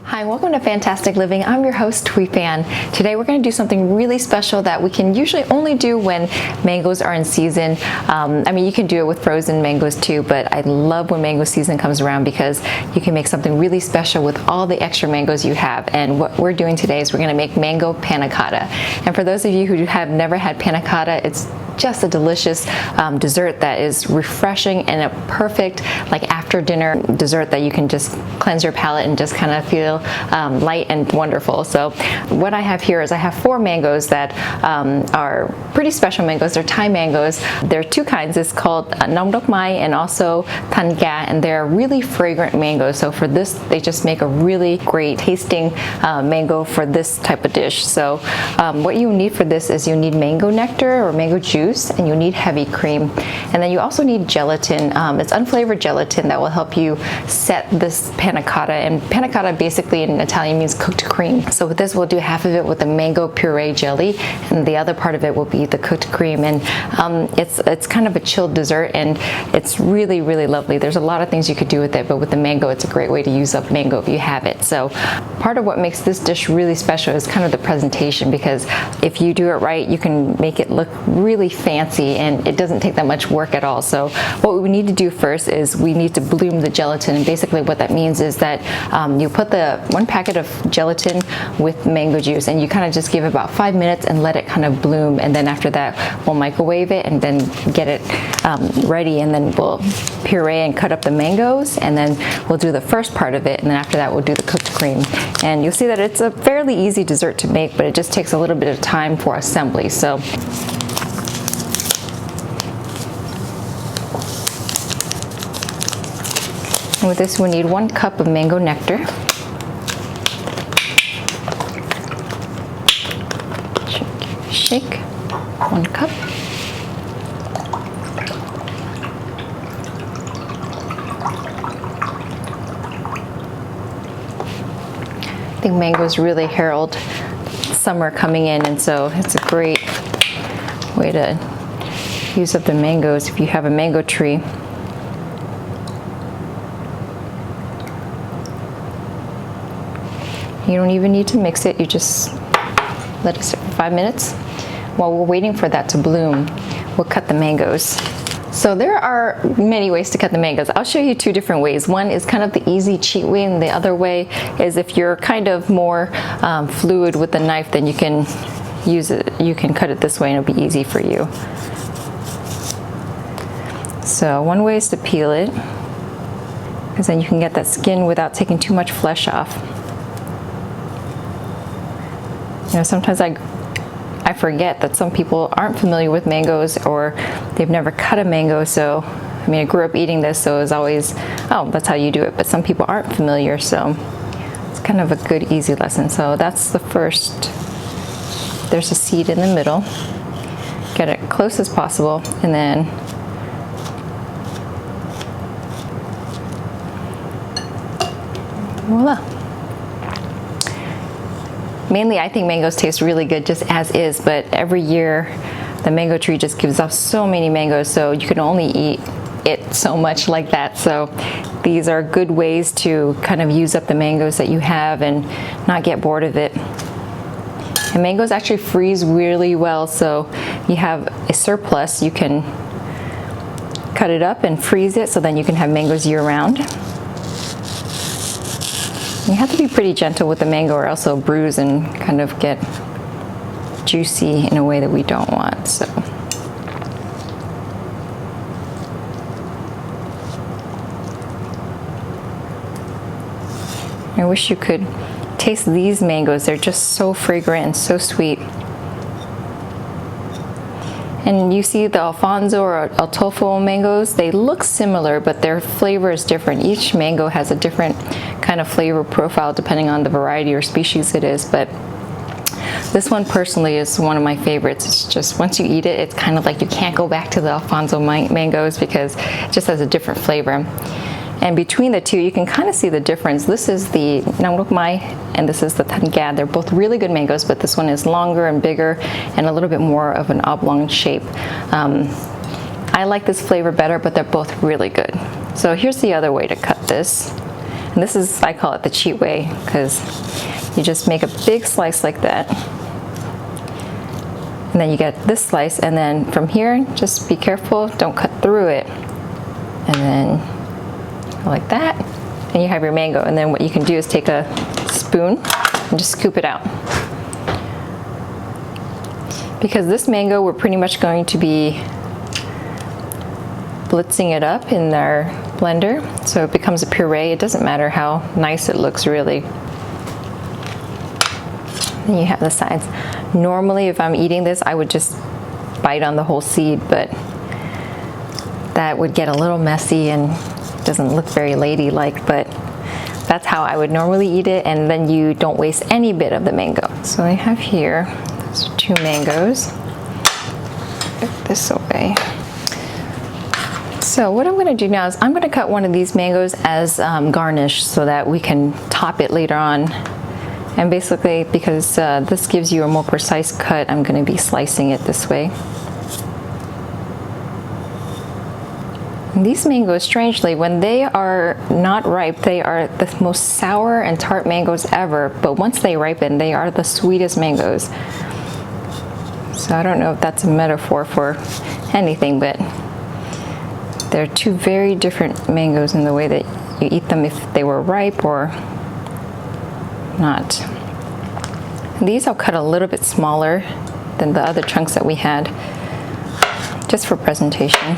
Hi, welcome to Fantastic Living. I'm your host, Thuy Phan. Today we're going to do something really special that we can usually only do when mangoes are in season. I mean, you can do it with frozen mangoes too, but I love when mango season comes around because you can make something really special with all the extra mangoes you have. And what we're doing today is we're going to make mango panna cotta. And for those of you who have never had panna cotta, it's just a delicious dessert that is refreshing and a perfect after dinner dessert that you can just cleanse your palate and just kind of feel light and wonderful. So what I have here is I have 4 mangoes that are pretty special mangoes. They're Thai mangoes. There are 2 kinds. It's called Nong Dok Mai and also Tan Ga, and they're really fragrant mangoes. So for this, they just make a really great tasting mango for this type of dish. So what you need for this is you need mango nectar or mango juice, and you need heavy cream, and then you also need gelatin. It's unflavored gelatin that will help you set this panna cotta, and panna cotta basically in Italian means cooked cream. So with this, we'll do half of it with the mango puree jelly, and the other part of it will be the cooked cream. And it's kind of a chilled dessert, and it's really, really lovely. There's a lot of things you could do with it, but with the mango, it's a great way to use up mango if you have it. So part of what makes this dish really special is kind of the presentation, because if you do it right, you can make it look really fancy, and it doesn't take that much work at all. So what we need to do first is we need to bloom the gelatin, and basically what that means is that you put the 1 packet of gelatin with mango juice, and you kind of just give it about 5 minutes and let it kind of bloom, and then after that we'll microwave it and then get it ready, and then we'll puree and cut up the mangoes, and then we'll do the first part of it, and then after that we'll do the cooked cream. And you'll see that it's a fairly easy dessert to make, but it just takes a little bit of time for assembly. So with this, we need 1 cup of mango nectar. Shake 1 cup. I think mangoes really herald summer coming in, and so it's a great way to use up the mangoes if you have a mango tree. You don't even need to mix it, you just let it sit for 5 minutes. While we're waiting for that to bloom, we'll cut the mangoes. So there are many ways to cut the mangoes. I'll show you 2 different ways. One is kind of the easy cheat way, and the other way is if you're kind of more fluid with the knife, then you can use it. You can cut it this way and it'll be easy for you. So one way is to peel it, because then you can get that skin without taking too much flesh off. You know, sometimes I forget that some people aren't familiar with mangoes, or they've never cut a mango. So, I mean, I grew up eating this, so it was always, oh, that's how you do it. But some people aren't familiar, so it's kind of a good, easy lesson. So that's the first. There's a seed in the middle. Get it close as possible, and then voila. Mainly, I think mangoes taste really good just as is, but every year the mango tree just gives off so many mangoes, so you can only eat it so much like that. So these are good ways to kind of use up the mangoes that you have and not get bored of it. And mangoes actually freeze really well, so you have a surplus, you can cut it up and freeze it, so then you can have mangoes year-round. You have to be pretty gentle with the mango, or else it'll bruise and kind of get juicy in a way that we don't want. So I wish you could taste these mangoes. They're just so fragrant and so sweet. And you see the Alfonso or El Tofo mangoes, they look similar, but their flavor is different. Each mango has a different kind of flavor profile depending on the variety or species it is. But this one personally is one of my favorites. It's just, once you eat it, it's kind of like you can't go back to the Alfonso mangoes, because it just has a different flavor. And between the two, you can kind of see the difference. This is the Nong Dok Mai, and this is the Tan Ga. They're both really good mangoes, but this one is longer and bigger and a little bit more of an oblong shape. I like this flavor better, but they're both really good. So here's the other way to cut this. And this is, I call it the cheat way, because you just make a big slice like that. And then you get this slice, and then from here, just be careful, don't cut through it. And then like that, and you have your mango. And then what you can do is take a spoon and just scoop it out. Because this mango, we're pretty much going to be blitzing it up in our blender, so it becomes a puree. It doesn't matter how nice it looks, really. Then you have the sides. Normally, if I'm eating this, I would just bite on the whole seed, but that would get a little messy and doesn't look very ladylike, but that's how I would normally eat it, and then you don't waste any bit of the mango. So I have here, those are 2 mangoes. Put this away. So what I'm going to do now is I'm going to cut one of these mangoes as garnish so that we can top it later on. And basically, because this gives you a more precise cut, I'm going to be slicing it this way. And these mangoes, strangely, when they are not ripe, they are the most sour and tart mangoes ever. But once they ripen, they are the sweetest mangoes. So I don't know if that's a metaphor for anything, but they're 2 very different mangoes in the way that you eat them if they were ripe or not. These I'll cut a little bit smaller than the other chunks that we had, just for presentation.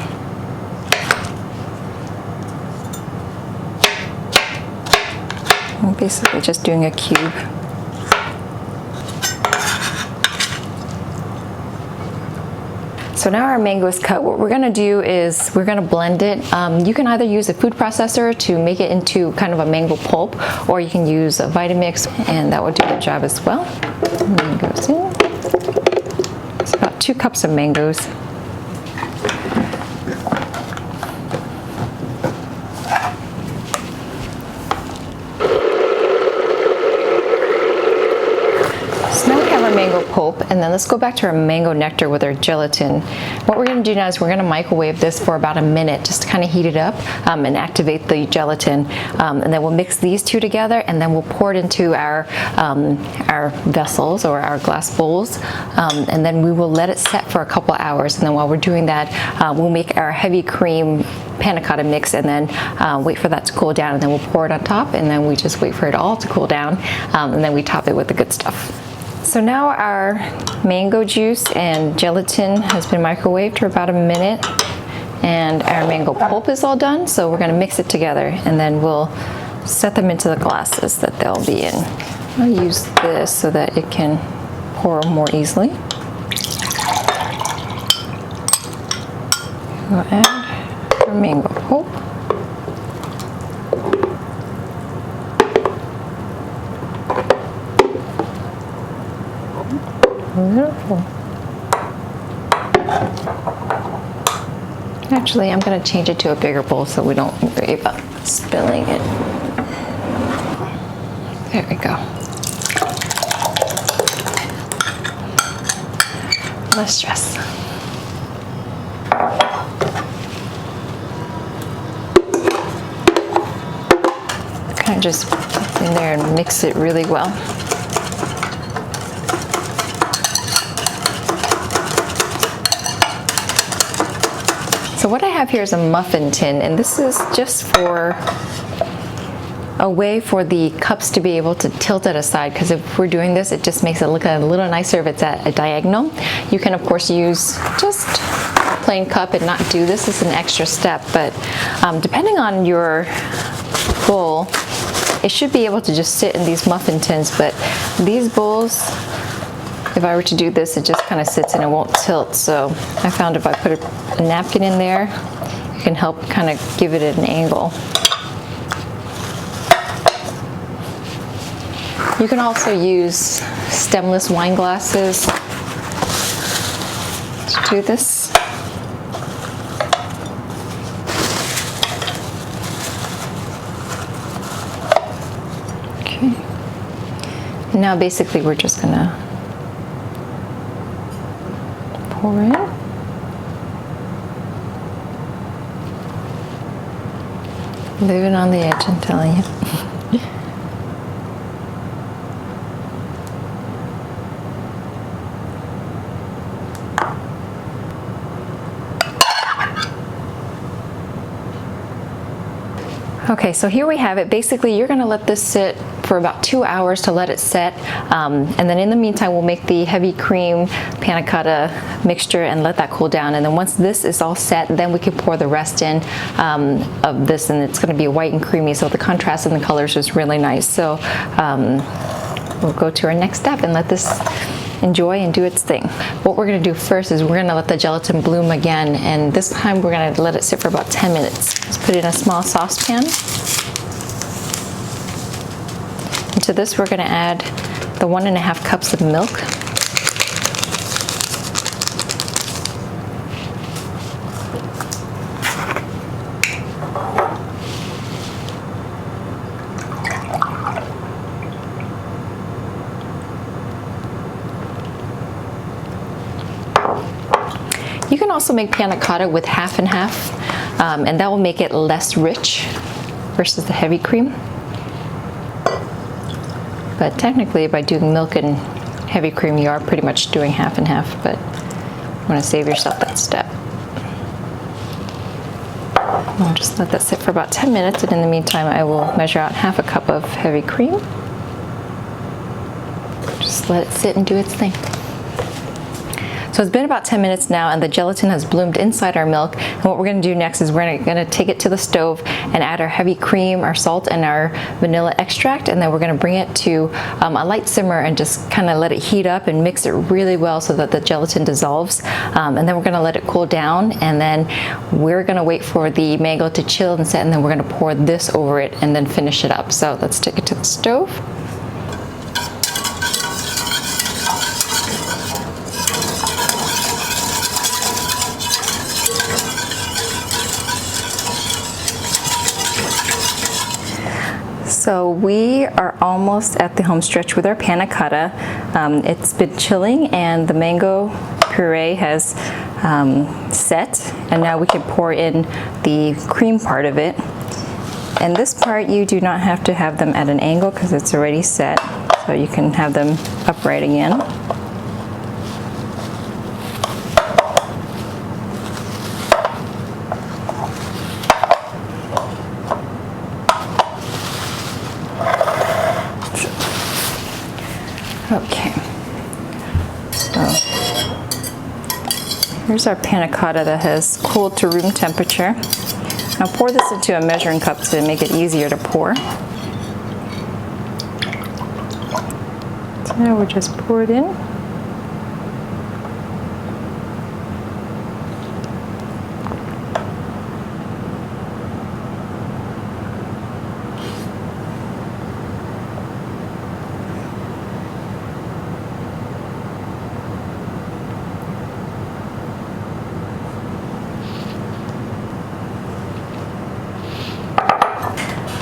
I'm basically just doing a cube. So now our mango is cut. What we're gonna do is we're gonna blend it. You can either use a food processor to make it into kind of a mango pulp, or you can use a Vitamix, and that will do the job as well. Mangoes in. It's about 2 cups of mangoes. Mango pulp, and then let's go back to our mango nectar with our gelatin. What we're going to do now is we're going to microwave this for about a minute just to kind of heat it up and activate the gelatin, and then we'll mix these 2 together, and then we'll pour it into our vessels or our glass bowls, and then we will let it set for a couple of hours. And then while we're doing that, we'll make our heavy cream panna cotta mix, and then wait for that to cool down, and then we'll pour it on top, and then we just wait for it all to cool down, and then we top it with the good stuff. So now our mango juice and gelatin has been microwaved for about a minute, and our mango pulp is all done, so we're going to mix it together, and then we'll set them into the glasses that they'll be in. I'll use this so that it can pour more easily. We'll add our mango pulp. Beautiful. Actually, I'm going to change it to a bigger bowl so we don't worry about spilling it. There we go. Less stress. Kind of just put in there and mix it really well. So what I have here is a muffin tin, and this is just for a way for the cups to be able to tilt it aside, because if we're doing this, it just makes it look a little nicer if it's at a diagonal. You can of course use just a plain cup and not do this as an extra step, but depending on your bowl, it should be able to just sit in these muffin tins. But these bowls, if I were to do this, it just kind of sits and it won't tilt. So I found if I put a napkin in there, it can help kind of give it an angle. You can also use stemless wine glasses to do this. Okay. And now basically we're just gonna pour in. Living on the edge, I'm telling you. Okay, so here we have it. Basically, you're gonna let this sit for about 2 hours to let it set. And then in the meantime, we'll make the heavy cream panna cotta mixture and let that cool down. And then once this is all set, then we can pour the rest in of this, and it's gonna be white and creamy. So the contrast in the colors is really nice. So we'll go to our next step and let this enjoy and do its thing. What we're gonna do first is we're gonna let the gelatin bloom again, and this time we're gonna let it sit for about 10 minutes. Let's put it in a small saucepan. Into this we're gonna add the 1.5 cups of milk. You can also make panna cotta with half and half, and that will make it less rich versus the heavy cream. But technically, by doing milk and heavy cream, you are pretty much doing half and half, but you want to save yourself that step. I'll just let that sit for about 10 minutes, and in the meantime, I will measure out half a cup of heavy cream. Just let it sit and do its thing. So it's been about 10 minutes now, and the gelatin has bloomed inside our milk. And what we're gonna do next is we're gonna take it to the stove and add our heavy cream, our salt, and our vanilla extract, and then we're gonna bring it to a light simmer and just kind of let it heat up and mix it really well so that the gelatin dissolves. And then we're gonna let it cool down, and then we're gonna wait for the mango to chill and set, and then we're gonna pour this over it and then finish it up. So let's take it to the stove. So we are almost at the home stretch with our panna cotta. It's been chilling and the mango puree has set, and now we can pour in the cream part of it. And this part you do not have to have them at an angle because it's already set, so you can have them upright again. Okay, so here's our panna cotta that has cooled to room temperature. Now pour this into a measuring cup to make it easier to pour. So now we just pour it in.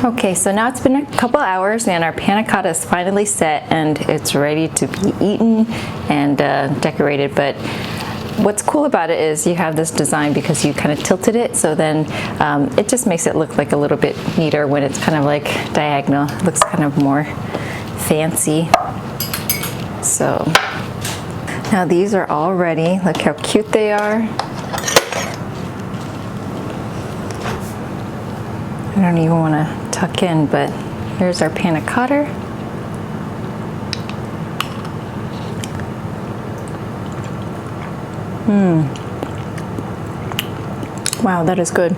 Okay, so now it's been a couple hours and our panna cotta is finally set and it's ready to be eaten and decorated. But what's cool about it is you have this design because you kind of tilted it, so then it just makes it look like a little bit neater when it's kind of like diagonal. It looks kind of more fancy. So now these are all ready. Look how cute they are. I don't even want to tuck in, but here's our panna cotta. Wow, that is good.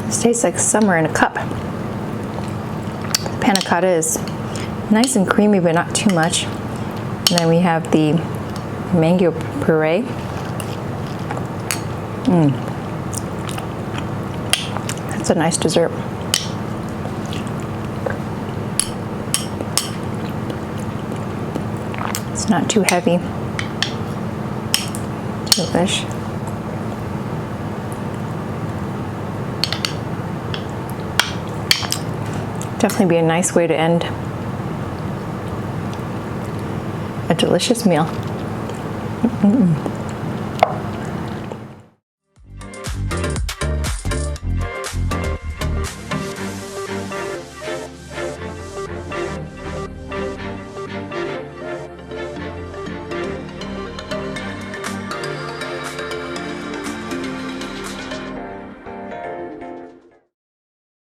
This tastes like summer in a cup. The panna cotta is nice and creamy, but not too much. And then we have the mango puree. That's a nice dessert. It's not too heavy. Delish. Definitely be a nice way to end a delicious meal.